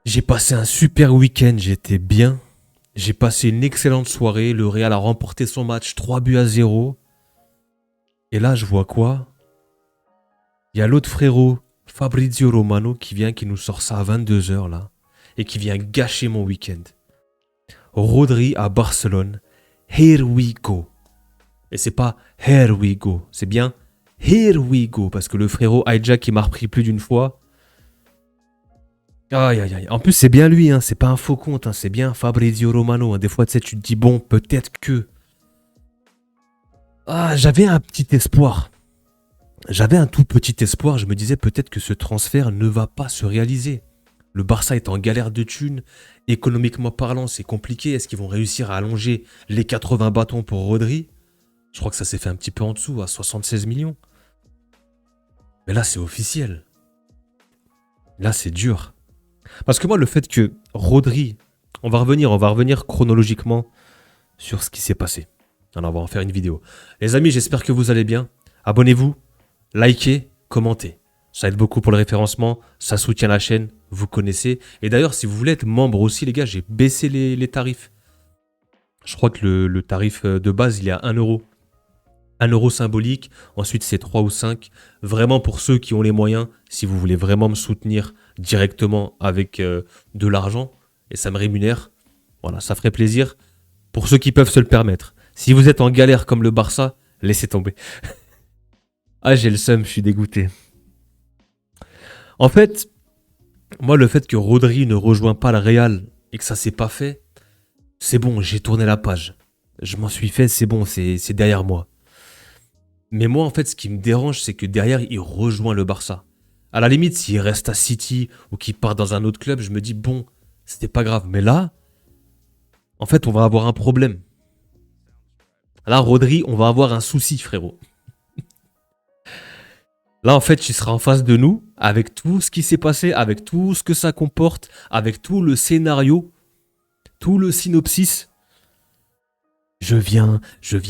J'ai passé un super week-end, j'étais bien. J'ai passé une excellente soirée. Le Real a remporté son match 3-0. Et là, je vois quoi? Il y a l'autre frérot, Fabrizio Romano, qui vient, qui nous sort ça à 22 h là. Et qui vient gâcher mon week-end. Rodri à Barcelone. Here we go. Et c'est pas here we go. C'est bien here we go. Parce que le frérot Hijack, il m'a repris plus d'une fois. Aïe aïe aïe. En plus, c'est bien lui, hein. C'est pas un faux compte, hein. C'est bien Fabrizio Romano, hein. Des fois, tu sais, tu te dis, bon, peut-être que. Ah, j'avais un petit espoir. J'avais un tout petit espoir. Je me disais peut-être que ce transfert ne va pas se réaliser. Le Barça est en galère de thunes. Économiquement parlant, c'est compliqué. Est-ce qu'ils vont réussir à allonger les 80 bâtons pour Rodri? Je crois que ça s'est fait un petit peu en dessous, à 76 millions. Mais là, c'est officiel. Là, c'est dur. Parce que moi, le fait que Rodri, on va revenir chronologiquement sur ce qui s'est passé. Alors, on va en faire une vidéo. Les amis, j'espère que vous allez bien. Abonnez-vous, likez, commentez. Ça aide beaucoup pour le référencement, ça soutient la chaîne, vous connaissez. Et d'ailleurs, si vous voulez être membre aussi, les gars, j'ai baissé les tarifs. Je crois que le tarif de base, il est à 1 euro. 1 euro symbolique, ensuite c'est 3 ou 5. Vraiment pour ceux qui ont les moyens, si vous voulez vraiment me soutenir directement avec de l'argent, et ça me rémunère, voilà, ça ferait plaisir pour ceux qui peuvent se le permettre. Si vous êtes en galère comme le Barça, laissez tomber. Ah, j'ai le seum, je suis dégoûté. En fait, moi le fait que Rodri ne rejoint pas le Real et que ça s'est pas fait, c'est bon, j'ai tourné la page. Je m'en suis fait, c'est bon, c'est derrière moi. Mais moi, en fait, ce qui me dérange, c'est que derrière, il rejoint le Barça. À la limite, s'il reste à City ou qu'il part dans un autre club, je me dis, bon, c'était pas grave. Mais là, en fait, on va avoir un problème. Là, Rodri, on va avoir un souci, frérot. Là, en fait, il sera en face de nous, avec tout ce qui s'est passé, avec tout ce que ça comporte, avec tout le scénario, tout le synopsis. Je viens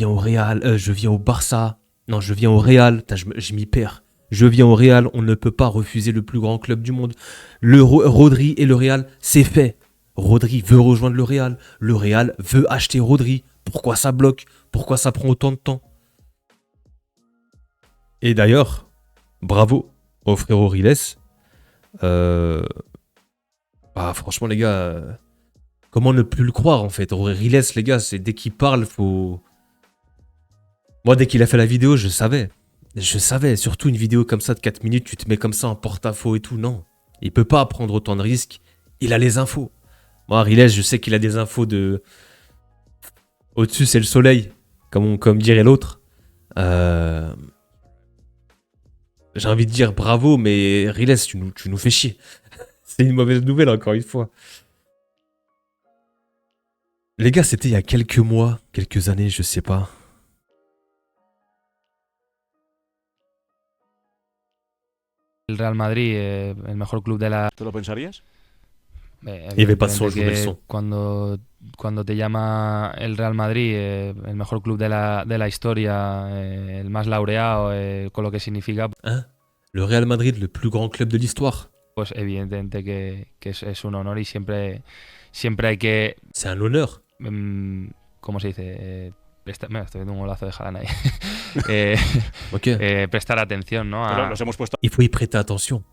au Real, je viens au Barça. Non, je viens au Real. Je m'y perds. Je viens au Real, on ne peut pas refuser le plus grand club du monde. Rodri et le Real, c'est fait. Rodri veut rejoindre le Real veut acheter Rodri. Pourquoi ça bloque? Pourquoi ça prend autant de temps? Et d'ailleurs, bravo au frérot Riles. Franchement les gars, comment ne plus le croire en fait? Riles les gars, c'est dès qu'il parle, faut... Moi dès qu'il a fait la vidéo, je savais, surtout une vidéo comme ça de 4 minutes, tu te mets comme ça en porte-à-faux et tout, non. Il peut pas prendre autant de risques, il a les infos. Moi, Riles, je sais qu'il a des infos de... Au-dessus, c'est le soleil, comme dirait l'autre. J'ai envie de dire bravo, mais Riles, tu nous fais chier. C'est une mauvaise nouvelle, encore une fois. Les gars, c'était il y a quelques mois, quelques années, je sais pas. El Real Madrid, el mejor club de la... ¿Te lo pensarías? Il n'y avait pas de son, je voulais le son. Cuando te llama el Real Madrid, el mejor club de la historia, el más laureado, con lo que significa, Hein? Le Real Madrid, le plus grand club de l'histoire. pues evidentemente que es un honor y siempre hay que, C'est un honneur. ¿cómo se dice? Mira, estoy viendo un golazo de Haaland ahí. Ok. Prestar atención, ¿no? Pero nos hemos puesto... Il faut y prêter attention.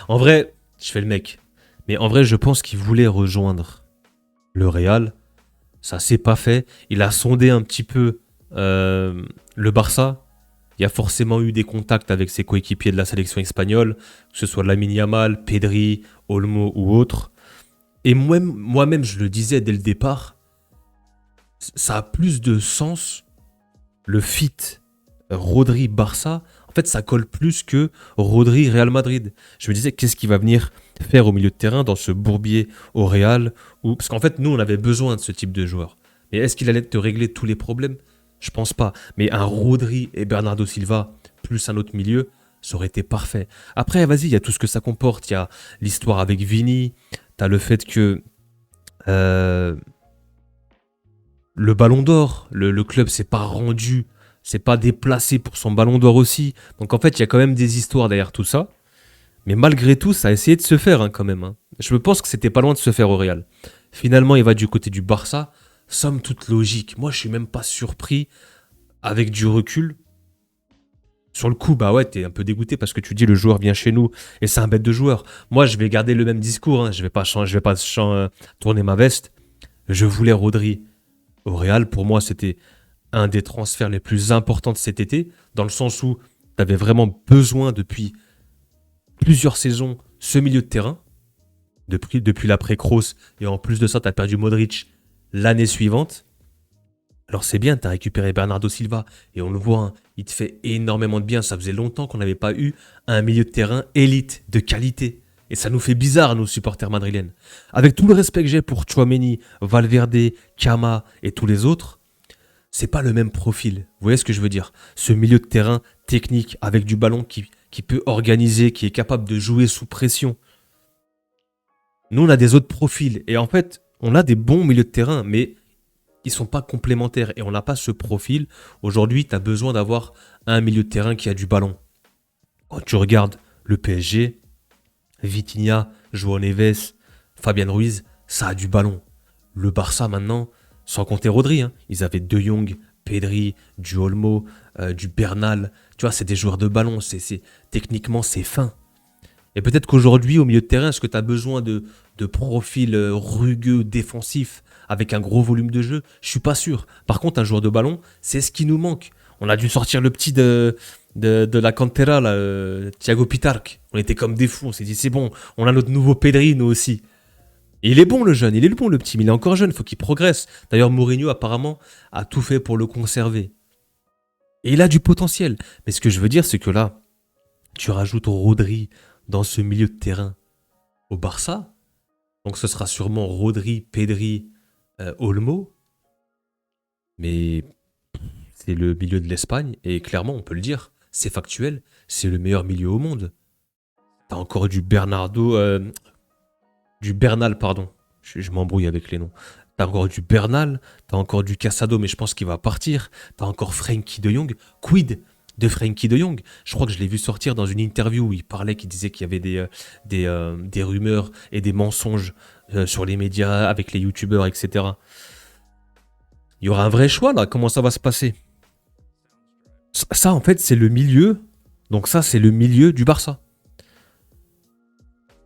En vrai, je fais le mec. Mais en vrai, je pense qu'il voulait rejoindre le Real. Ça s'est pas fait. Il a sondé un petit peu le Barça. Il y a forcément eu des contacts avec ses coéquipiers de la sélection espagnole, que ce soit Lamine Yamal, Pedri, Olmo ou autres. Et moi-même, je le disais dès le départ, ça a plus de sens, le fit Rodri-Barça. En fait, ça colle plus que Rodri-Real Madrid. Je me disais, qu'est-ce qu'il va venir faire au milieu de terrain dans ce bourbier au Real Parce qu'en fait, nous, on avait besoin de ce type de joueur. Mais est-ce qu'il allait te régler tous les problèmes? Je pense pas. Mais un Rodri et Bernardo Silva, plus un autre milieu, ça aurait été parfait. Après, vas-y, il y a tout ce que ça comporte. Il y a l'histoire avec Vini. T'as le fait que le Ballon d'Or, le club s'est pas rendu, s'est pas déplacé pour son Ballon d'Or aussi. Donc en fait, il y a quand même des histoires derrière tout ça. Mais malgré tout, ça a essayé de se faire quand même. Je pense que c'était pas loin de se faire au Real. Finalement, il va du côté du Barça. Somme toute logique. Moi, je suis même pas surpris avec du recul. Sur le coup, bah ouais, t'es un peu dégoûté parce que tu dis le joueur vient chez nous et c'est un bête de joueur. Moi, je vais garder le même discours. Hein. Je vais pas tourner ma veste. Je voulais Rodri au Real. Pour moi, c'était un des transferts les plus importants de cet été, dans le sens où tu avais vraiment besoin depuis plusieurs saisons ce milieu de terrain, depuis l'après-Kroos, et en plus de ça, tu as perdu Modric l'année suivante. Alors c'est bien, tu as récupéré Bernardo Silva, et on le voit, hein, il te fait énormément de bien. Ça faisait longtemps qu'on n'avait pas eu un milieu de terrain élite, de qualité. Et ça nous fait bizarre, nous, supporters madrilènes. Avec tout le respect que j'ai pour Tchouaméni, Valverde, Kama et tous les autres, c'est pas le même profil. Vous voyez ce que je veux dire? Ce milieu de terrain technique avec du ballon qui peut organiser, qui est capable de jouer sous pression. Nous, on a des autres profils. Et en fait, on a des bons milieux de terrain, mais ils sont pas complémentaires. Et on n'a pas ce profil. Aujourd'hui, tu as besoin d'avoir un milieu de terrain qui a du ballon. Quand tu regardes le PSG, Vitinha, João Neves, Fabian Ruiz, ça a du ballon. Le Barça, maintenant, sans compter Rodri, hein, ils avaient De Jong, Pedri, du Olmo, du Bernal. Tu vois, c'est des joueurs de ballon. Techniquement, c'est fin. Et peut-être qu'aujourd'hui, au milieu de terrain, est-ce que tu as besoin de profils rugueux, défensifs, avec un gros volume de jeu? Je suis pas sûr. Par contre, un joueur de ballon, c'est ce qui nous manque. On a dû sortir le petit de la Cantera, là, Thiago Pitarch. On était comme des fous. On s'est dit, c'est bon, on a notre nouveau Pedri, nous aussi. Et il est bon, le jeune. Il est bon, le petit. Mais il est encore jeune. Il faut qu'il progresse. D'ailleurs, Mourinho, apparemment, a tout fait pour le conserver. Et il a du potentiel. Mais ce que je veux dire, c'est que là, tu rajoutes Rodri dans ce milieu de terrain au Barça. Donc ce sera sûrement Rodri, Pedri, Olmo. Mais c'est le milieu de l'Espagne. Et clairement, on peut le dire, c'est factuel. C'est le meilleur milieu au monde. T'as encore du Bernal, pardon. Je m'embrouille avec les noms. T'as encore du Bernal, t'as encore du Casado, mais je pense qu'il va partir. T'as encore Frenkie de Jong. Quid de Frenkie de Jong? Je crois que je l'ai vu sortir dans une interview où il parlait, qu'il disait qu'il y avait des rumeurs et des mensonges sur les médias, avec les youtubeurs, etc. Il y aura un vrai choix là, comment ça va se passer? Ça, en fait, c'est le milieu. Donc ça, c'est le milieu du Barça.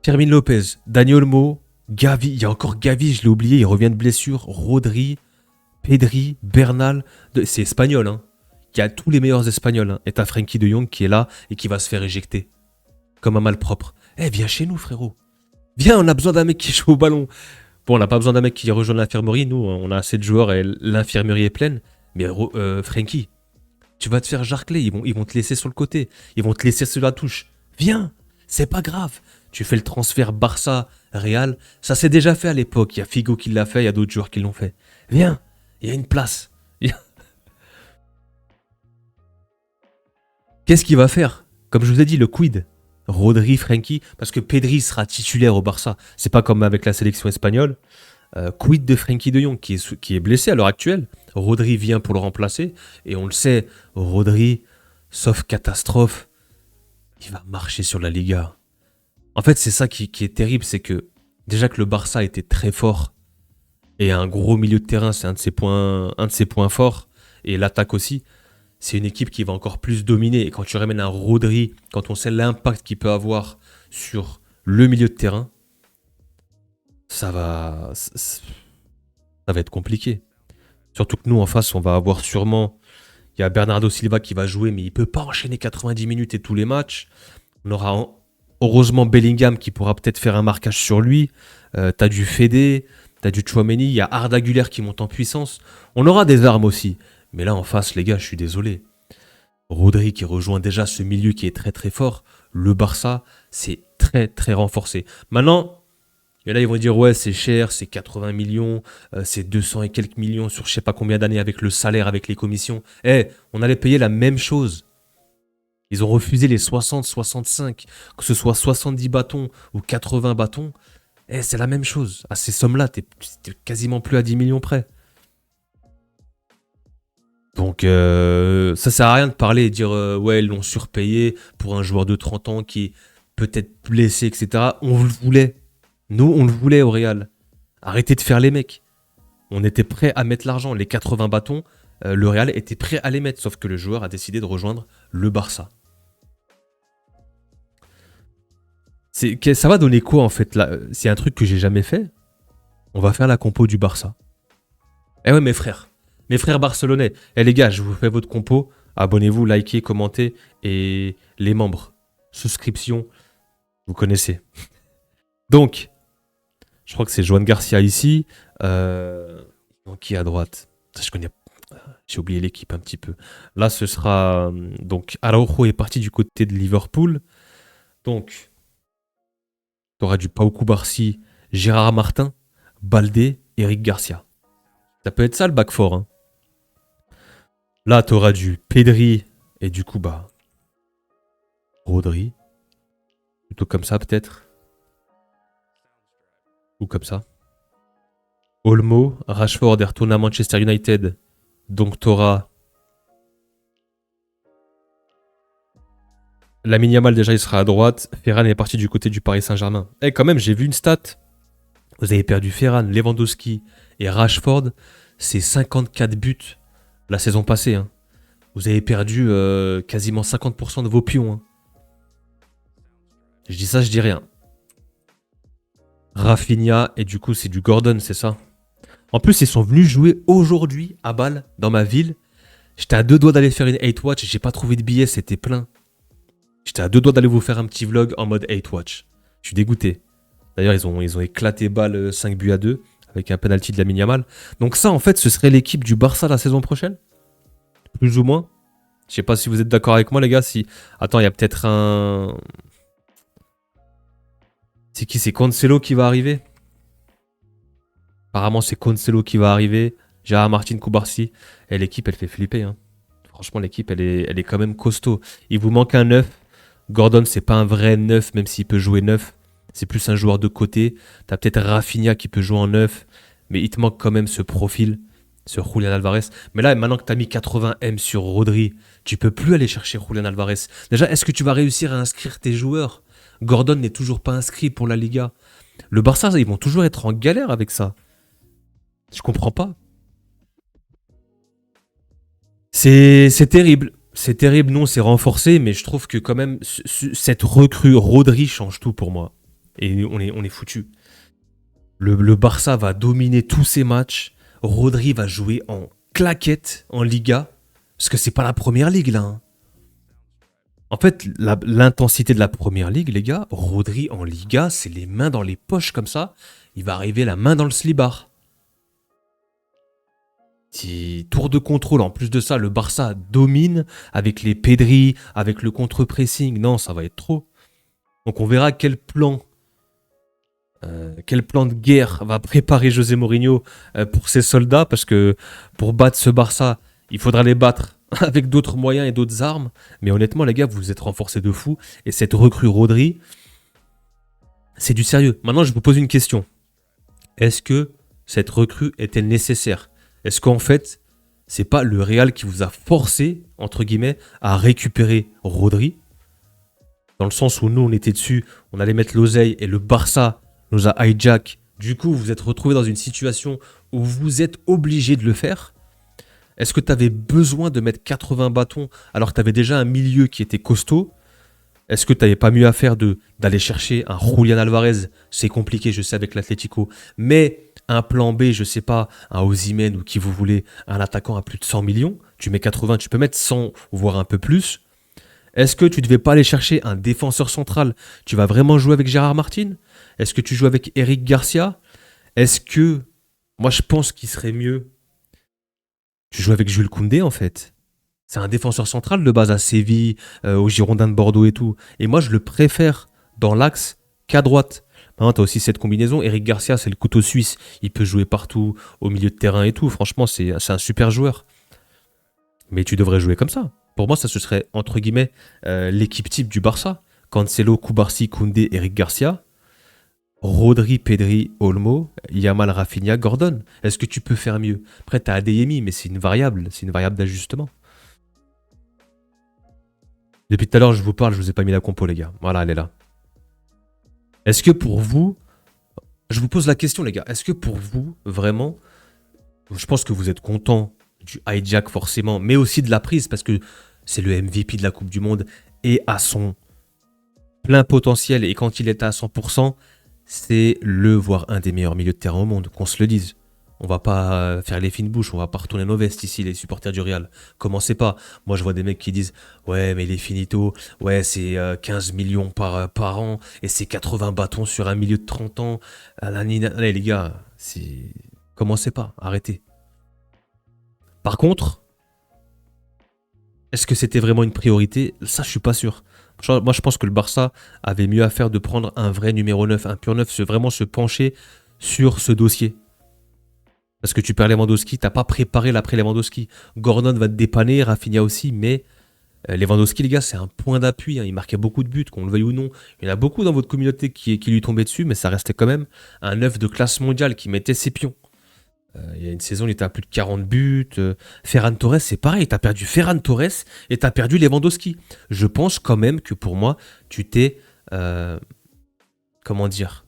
Fermin Lopez, Dani Olmo, Gavi, il y a encore Gavi, je l'ai oublié, il revient de blessure, Rodri, Pedri, Bernal, c'est espagnol, hein. Il y a tous les meilleurs espagnols, hein. Et t'as Frenkie de Jong qui est là et qui va se faire éjecter. Comme un malpropre. Viens chez nous, frérot. Viens, on a besoin d'un mec qui joue au ballon. Bon, on n'a pas besoin d'un mec qui rejoint l'infirmerie, nous, on a assez de joueurs et l'infirmerie est pleine. Mais Frenkie, tu vas te faire jarcler, ils vont te laisser sur le côté, ils vont te laisser sur la touche. Viens, c'est pas grave. Tu fais le transfert Barça-Real, ça s'est déjà fait à l'époque. Il y a Figo qui l'a fait, il y a d'autres joueurs qui l'ont fait. Viens, il y a une place. Qu'est-ce qu'il va faire? Comme je vous ai dit, le quid. Rodri, Frenkie, parce que Pedri sera titulaire au Barça. C'est pas comme avec la sélection espagnole. Quid de Frenkie de Jong qui est blessé à l'heure actuelle. Rodri vient pour le remplacer. Et on le sait, Rodri, sauf catastrophe, il va marcher sur la Liga. En fait, c'est ça qui est terrible, c'est que déjà que le Barça était très fort et un gros milieu de terrain, c'est un de ses points forts, et l'attaque aussi, c'est une équipe qui va encore plus dominer. Et quand tu ramènes un Rodri, quand on sait l'impact qu'il peut avoir sur le milieu de terrain, ça va être compliqué. Surtout que nous, en face, on va avoir sûrement... Il y a Bernardo Silva qui va jouer, mais il ne peut pas enchaîner 90 minutes et tous les matchs. On aura heureusement Bellingham qui pourra peut-être faire un marquage sur lui. T'as du Fede, t'as du Tchouaméni, il y a Arda Güler qui monte en puissance. On aura des armes aussi. Mais là, en face, les gars, je suis désolé. Rodri qui rejoint déjà ce milieu qui est très très fort. Le Barça, c'est très très renforcé. Maintenant, il y en a, ils vont dire, ouais, c'est cher, c'est 80 millions, c'est 200 et quelques millions sur je sais pas combien d'années avec le salaire, avec les commissions. On allait payer la même chose. Ils ont refusé les 60, 65, que ce soit 70 bâtons ou 80 bâtons. C'est la même chose. À ces sommes-là, t'es quasiment plus à 10 millions près. Donc, ça sert à rien de parler et dire ouais, ils l'ont surpayé pour un joueur de 30 ans qui est peut-être blessé, etc. On le voulait. Nous, on le voulait au Real. Arrêtez de faire les mecs. On était prêt à mettre l'argent. Les 80 bâtons, le Real était prêt à les mettre. Sauf que le joueur a décidé de rejoindre le Barça. Ça va donner quoi en fait là? C'est un truc que j'ai jamais fait. On va faire la compo du Barça. Eh ouais, mes frères barcelonais. Eh les gars, je vous fais votre compo. Abonnez-vous, likez, commentez. Et les membres, souscription, vous connaissez. Donc, je crois que c'est Joan Garcia ici. Qui est à droite? Je connais. J'ai oublié l'équipe un petit peu. Là, ce sera. Donc, Araujo est parti du côté de Liverpool. Donc, tu auras du Pau Cubarsí, Gérard Martin, Baldé, Eric Garcia. Ça peut être ça le back four. Hein. Là, tu auras du Pedri et du coup, Rodri. Plutôt comme ça, peut-être. Ou comme ça. Olmo, Rashford est retourné à Manchester United. Donc, tu auras. Lamine Yamal, déjà, il sera à droite. Ferran est parti du côté du Paris Saint-Germain. Eh, quand même, j'ai vu une stat. Vous avez perdu Ferran, Lewandowski et Rashford. C'est 54 buts la saison passée. Hein. Vous avez perdu quasiment 50% de vos pions. Hein. Je dis ça, je dis rien. Rafinha, et du coup, c'est du Gordon, c'est ça? En plus, ils sont venus jouer aujourd'hui à Bâle, dans ma ville. J'étais à 2 doigts d'aller faire une 8-watch. J'ai pas trouvé de billets, c'était plein. J'étais à 2 doigts d'aller vous faire un petit vlog en mode 8-watch. Je suis dégoûté. D'ailleurs, ils ont éclaté Bâle 5 buts à 2 avec un penalty de Lamine Yamal. Donc ça, en fait, ce serait l'équipe du Barça la saison prochaine? Plus ou moins. Je sais pas si vous êtes d'accord avec moi, les gars. Si... Attends, il y a peut-être un... C'est qui? C'est Cancelo qui va arriver? Apparemment, c'est Cancelo qui va arriver. Gérard Martin, Cubarsí. Et l'équipe, elle fait flipper. Hein. Franchement, l'équipe, elle est quand même costaud. Il vous manque un 9. Gordon, c'est pas un vrai 9, même s'il peut jouer 9. C'est plus un joueur de côté. T'as peut-être Rafinha qui peut jouer en 9. Mais il te manque quand même ce profil, ce Julián Alvarez. Mais là, maintenant que t'as mis 80 M sur Rodri, tu peux plus aller chercher Julián Alvarez. Déjà, est-ce que tu vas réussir à inscrire tes joueurs? Gordon n'est toujours pas inscrit pour la Liga. Le Barça, ils vont toujours être en galère avec ça. Je comprends pas. C'est terrible. C'est terrible, nous on s'est renforcé, mais je trouve que quand même, cette recrue Rodri change tout pour moi. Et on est foutu. Le Barça va dominer tous ses matchs. Rodri va jouer en claquette en Liga. Parce que c'est pas la première ligue là. Hein. En fait, l'intensité de la première ligue, les gars, Rodri en Liga, c'est les mains dans les poches comme ça. Il va arriver la main dans le slibard. Petit tour de contrôle. En plus de ça, le Barça domine avec les Pedri, avec le contre-pressing. Non, ça va être trop. Donc on verra quel plan de guerre va préparer José Mourinho pour ses soldats. Parce que pour battre ce Barça, il faudra les battre avec d'autres moyens et d'autres armes. Mais honnêtement, les gars, vous vous êtes renforcés de fou. Et cette recrue Rodri, c'est du sérieux. Maintenant, je vous pose une question. Est-ce que cette recrue était nécessaire? Est-ce qu'en fait, c'est pas le Real qui vous a forcé, entre guillemets, à récupérer Rodri? Dans le sens où nous, on était dessus, on allait mettre l'oseille et le Barça nous a hijack. Du coup, vous vous êtes retrouvé dans une situation où vous êtes obligé de le faire. Est-ce que tu avais besoin de mettre 80 bâtons alors que tu avais déjà un milieu qui était costaud? Est-ce que tu n'avais pas mieux à faire d'aller chercher un Julián Alvarez? C'est compliqué, je sais, avec l'Atlético. Mais un plan B, je sais pas, un Osimhen ou qui vous voulez, un attaquant à plus de 100 millions. Tu mets 80, tu peux mettre 100, voire un peu plus. Est-ce que tu devais pas aller chercher un défenseur central? Tu vas vraiment jouer avec Gérard Martin? Est-ce que tu joues avec Eric Garcia? Est-ce que... Moi, je pense qu'il serait mieux... Tu joues avec Jules Koundé, en fait. C'est un défenseur central de base à Séville, aux Girondins de Bordeaux et tout. Et moi, je le préfère dans l'axe qu'à droite. Maintenant, tu as aussi cette combinaison. Eric Garcia, c'est le couteau suisse. Il peut jouer partout, au milieu de terrain et tout. Franchement, c'est un super joueur. Mais tu devrais jouer comme ça. Pour moi, ça ce serait, entre guillemets, l'équipe type du Barça. Cancelo, Cubarsí, Koundé, Eric Garcia. Rodri, Pedri, Olmo, Yamal, Rafinha, Gordon. Est-ce que tu peux faire mieux? Après, tu as Adeyemi, mais c'est une variable d'ajustement. Depuis tout à l'heure, je vous parle, je vous ai pas mis la compo, les gars. Voilà, elle est là. Est-ce que pour vous, Je vous pose la question, les gars. Est-ce que pour vous, vraiment, je pense que vous êtes content du hijack forcément, mais aussi de la prise parce que c'est le MVP de la Coupe du Monde et à son plein potentiel. Et quand il est à 100%, c'est voire un des meilleurs milieux de terrain au monde, qu'on se le dise. On va pas faire les fines bouches, on va pas retourner nos vestes ici, les supporters du Real. Commencez pas. Moi, je vois des mecs qui disent ouais, mais il est finito. Ouais, c'est 15 millions par an et c'est 80 bâtons sur un milieu de 30 ans. Allez, les gars, commencez pas, arrêtez. Par contre, est-ce que c'était vraiment une priorité? Ça, je suis pas sûr. Moi, je pense que le Barça avait mieux à faire de prendre un vrai numéro 9, un pur 9, vraiment se pencher sur ce dossier. Parce que tu perds Lewandowski, t'as pas préparé l'après Lewandowski. Gordon va te dépanner, Rafinha aussi, mais Lewandowski, les gars, c'est un point d'appui. Hein. Il marquait beaucoup de buts, qu'on le veuille ou non. Il y en a beaucoup dans votre communauté qui lui tombaient dessus, mais ça restait quand même un 9 de classe mondiale qui mettait ses pions. Il y a une saison, il était à plus de 40 buts. Ferran Torres, c'est pareil. T'as perdu Ferran Torres et t'as perdu Lewandowski. Je pense quand même que pour moi, tu t'es... comment dire?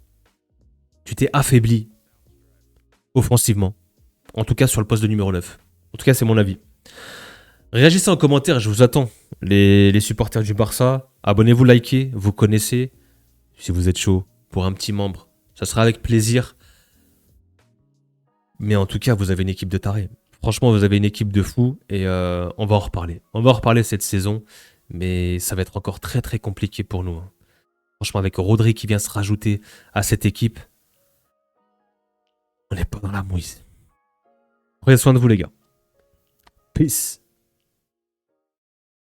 Tu t'es affaibli offensivement. En tout cas, sur le poste de numéro 9. En tout cas, c'est mon avis. Réagissez en commentaire, je vous attends. Les supporters du Barça, abonnez-vous, likez, vous connaissez. Si vous êtes chaud pour un petit membre, ça sera avec plaisir. Mais en tout cas, vous avez une équipe de tarés. Franchement, vous avez une équipe de fous et on va en reparler. On va en reparler cette saison, mais ça va être encore très très compliqué pour nous. Hein. Franchement, avec Rodri qui vient se rajouter à cette équipe, on n'est pas dans la mouise. Prenez soin de vous, les gars. Peace.